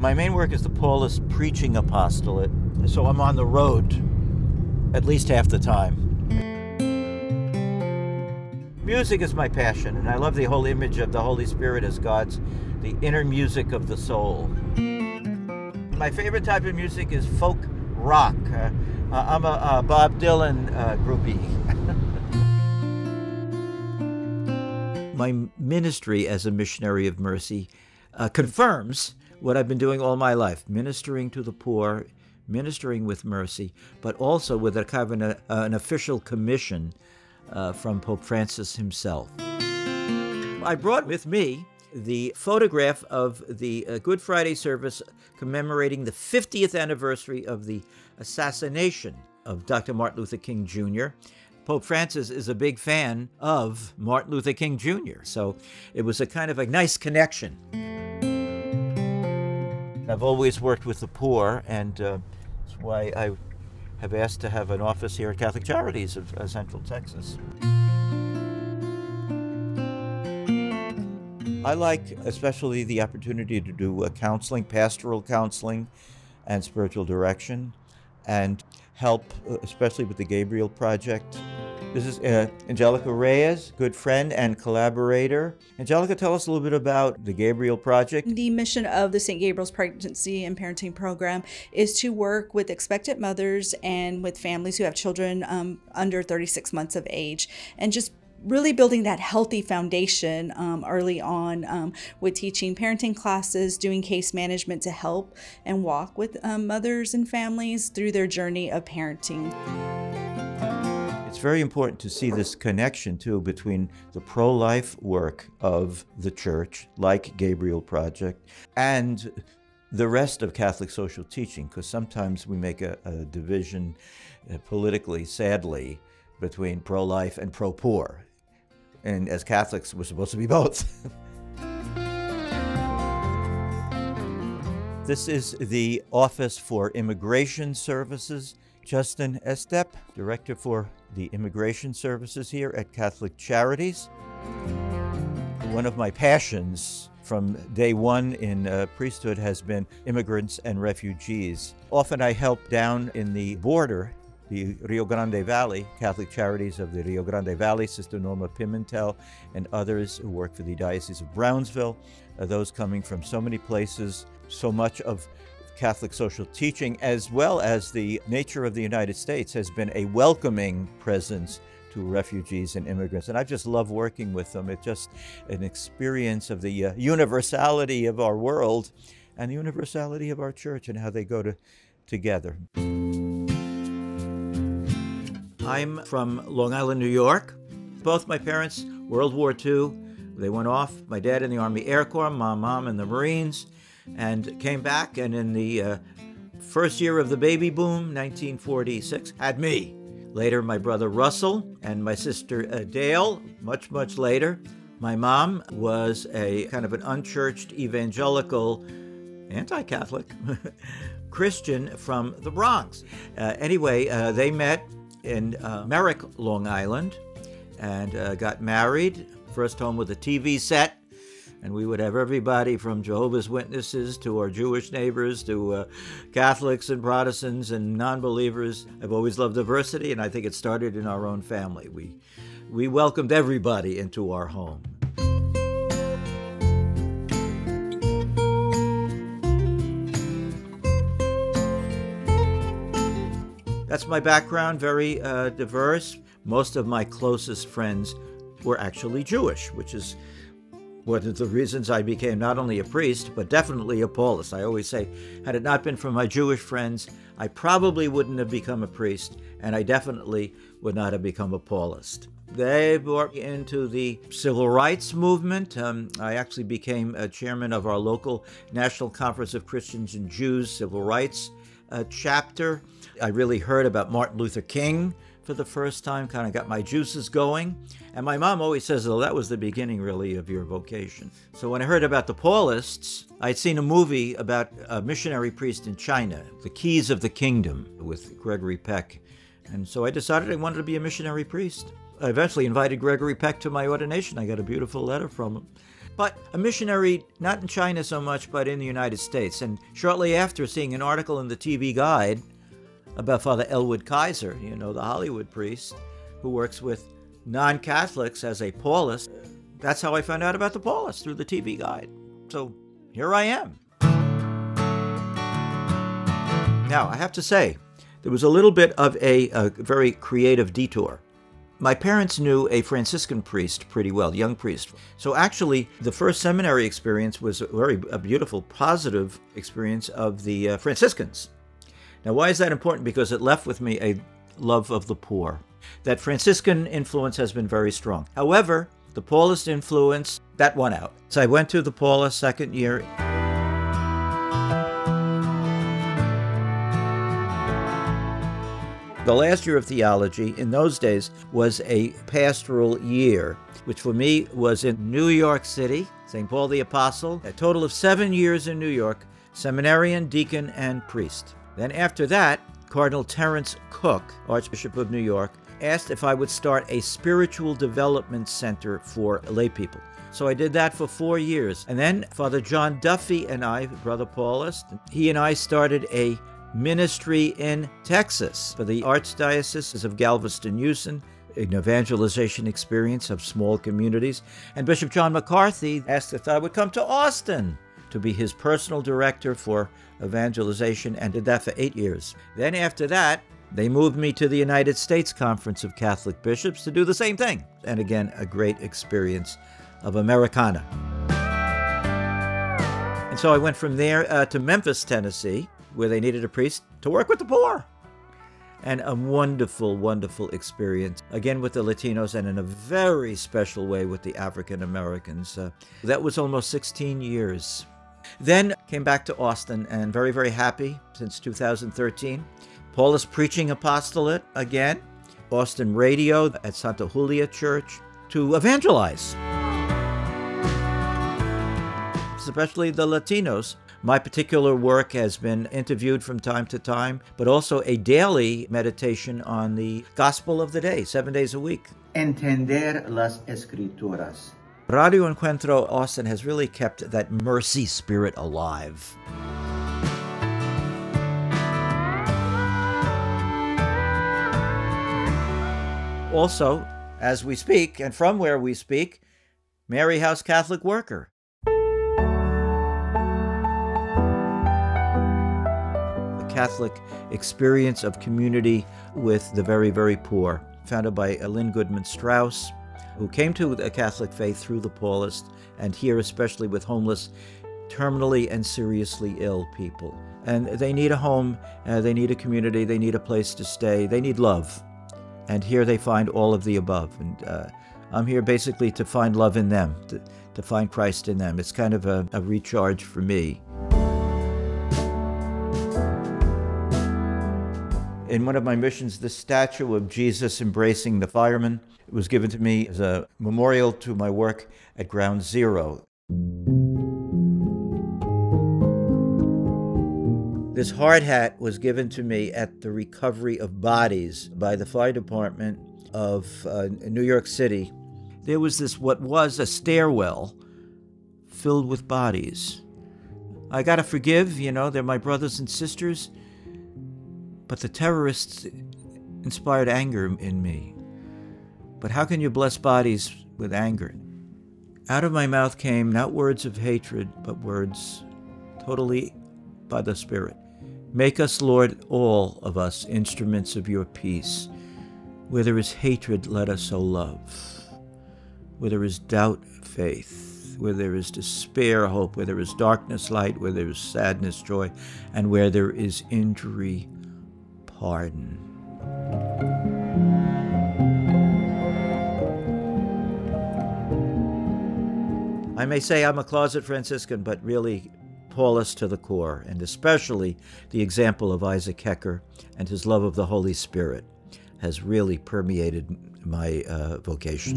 My main work is the Paulist preaching apostolate, so I'm on the road at least half the time. Music is my passion, and I love the whole image of the Holy Spirit as the inner music of the soul. My favorite type of music is folk rock. I'm a Bob Dylan groupie. My ministry as a missionary of mercy confirms what I've been doing all my life, ministering to the poor, ministering with mercy, but also with a kind of an official commission from Pope Francis himself. I brought with me the photograph of the Good Friday service commemorating the 50th anniversary of the assassination of Dr. Martin Luther King Jr. Pope Francis is a big fan of Martin Luther King Jr., so it was a kind of a nice connection. I've always worked with the poor, and that's why I have asked to have an office here at Catholic Charities of Central Texas. I like especially the opportunity to do counseling, pastoral counseling, and spiritual direction, and help, especially with the Gabriel Project. This is Angelica Reyes, good friend and collaborator. Angelica, tell us a little bit about the Gabriel Project. The mission of the St. Gabriel's Pregnancy and Parenting Program is to work with expectant mothers and with families who have children under 36 months of age, and just really building that healthy foundation early on with teaching parenting classes, doing case management to help and walk with mothers and families through their journey of parenting. It's very important to see this connection, too, between the pro-life work of the Church, like Gabriel Project, and the rest of Catholic social teaching, because sometimes we make a division politically, sadly, between pro-life and pro-poor. And as Catholics, we're supposed to be both. This is the Office for Immigration Services. Justin Estep, Director for the Immigration Services here at Catholic Charities. One of my passions from day one in priesthood has been immigrants and refugees. Often I help down in the border, the Rio Grande Valley, Catholic Charities of the Rio Grande Valley, Sister Norma Pimentel, and others who work for the Diocese of Brownsville, those coming from so many places. So much of Catholic social teaching, as well as the nature of the United States, has been a welcoming presence to refugees and immigrants. And I just love working with them. It's just an experience of the universality of our world and the universality of our church and how they go together. I'm from Long Island, New York. Both my parents, World War II, they went off. My dad in the Army Air Corps, my mom in the Marines, and came back, and in the first year of the baby boom, 1946, had me. Later, my brother Russell and my sister Dale, much, much later. My mom was a kind of an unchurched evangelical, anti-Catholic Christian from the Bronx. Anyway, they met in Merrick, Long Island, and got married. First home with a TV set. And we would have everybody from Jehovah's Witnesses to our Jewish neighbors to Catholics and Protestants and non-believers. I've always loved diversity, and I think it started in our own family. We welcomed everybody into our home. That's my background, very diverse. Most of my closest friends were actually Jewish, which is one of the reasons I became not only a priest, but definitely a Paulist. I always say, had it not been for my Jewish friends, I probably wouldn't have become a priest, and I definitely would not have become a Paulist. They brought me into the civil rights movement. I actually became a chairman of our local National Conference of Christians and Jews Civil Rights chapter. I really heard about Martin Luther King for the first time, kind of got my juices going. And my mom always says, oh, that was the beginning, really, of your vocation. So when I heard about the Paulists, I'd seen a movie about a missionary priest in China, The Keys of the Kingdom, with Gregory Peck. And so I decided I wanted to be a missionary priest. I eventually invited Gregory Peck to my ordination. I got a beautiful letter from him. but a missionary not in China so much, but in the United States. And shortly after, seeing an article in the TV Guide about Father Elwood Kaiser, you know, the Hollywood priest who works with non-Catholics as a Paulist. That's how I found out about the Paulist, through the TV Guide. So here I am. Now, I have to say, there was a little bit of a very creative detour. My parents knew a Franciscan priest pretty well, young priest. So actually, the first seminary experience was a beautiful, positive experience of the Franciscans. Now, why is that important? Because it left with me a love of the poor. That Franciscan influence has been very strong. However, the Paulist influence, that won out. So I went to the Paulist second year. The last year of theology in those days was a pastoral year, which for me was in New York City, St. Paul the Apostle, a total of 7 years in New York, seminarian, deacon, and priest. Then after that, Cardinal Terence Cook, Archbishop of New York, asked if I would start a spiritual development center for lay people. So I did that for 4 years. And then Father John Duffy and I, Brother Paulist, he and I started a ministry in Texas for the Archdiocese of Galveston-Houston, an evangelization experience of small communities. And Bishop John McCarthy asked if I would come to Austin to be his personal director for evangelization, and did that for 8 years. Then after that, they moved me to the United States Conference of Catholic Bishops to do the same thing. And again, a great experience of Americana. And so I went from there to Memphis, Tennessee, where they needed a priest to work with the poor. And a wonderful, wonderful experience, again with the Latinos, and in a very special way with the African Americans. That was almost 16 years. Then came back to Austin, and very, very happy since 2013. Paulist preaching apostolate again, Austin radio at Santa Julia Church to evangelize, especially the Latinos. My particular work has been interviewed from time to time, but also a daily meditation on the gospel of the day, 7 days a week. Entender las Escrituras. Radio Encuentro Austin has really kept that mercy spirit alive. Also, as we speak, and from where we speak, Mary House Catholic Worker. A Catholic experience of community with the very, very poor, founded by Lynn Goodman Strauss, who came to the Catholic faith through the Paulist, and here especially with homeless, terminally and seriously ill people. And they need a home, they need a community, they need a place to stay, they need love. And here they find all of the above. And I'm here basically to find love in them, to find Christ in them. It's kind of a recharge for me. In one of my missions, the statue of Jesus embracing the firemen, it was given to me as a memorial to my work at Ground Zero. This hard hat was given to me at the recovery of bodies by the fire department of New York City. There was this, what was a stairwell filled with bodies. I gotta forgive, you know, they're my brothers and sisters, but the terrorists inspired anger in me. But how can you bless bodies with anger? Out of my mouth came not words of hatred, but words totally by the Spirit. Make us, Lord, all of us, instruments of your peace. Where there is hatred, let us sow love. Where there is doubt, faith. Where there is despair, hope. Where there is darkness, light. Where there is sadness, joy. And where there is injury, pardon. I may say I'm a closet Franciscan, but really Paulist to the core, and especially the example of Isaac Hecker and his love of the Holy Spirit has really permeated my vocation.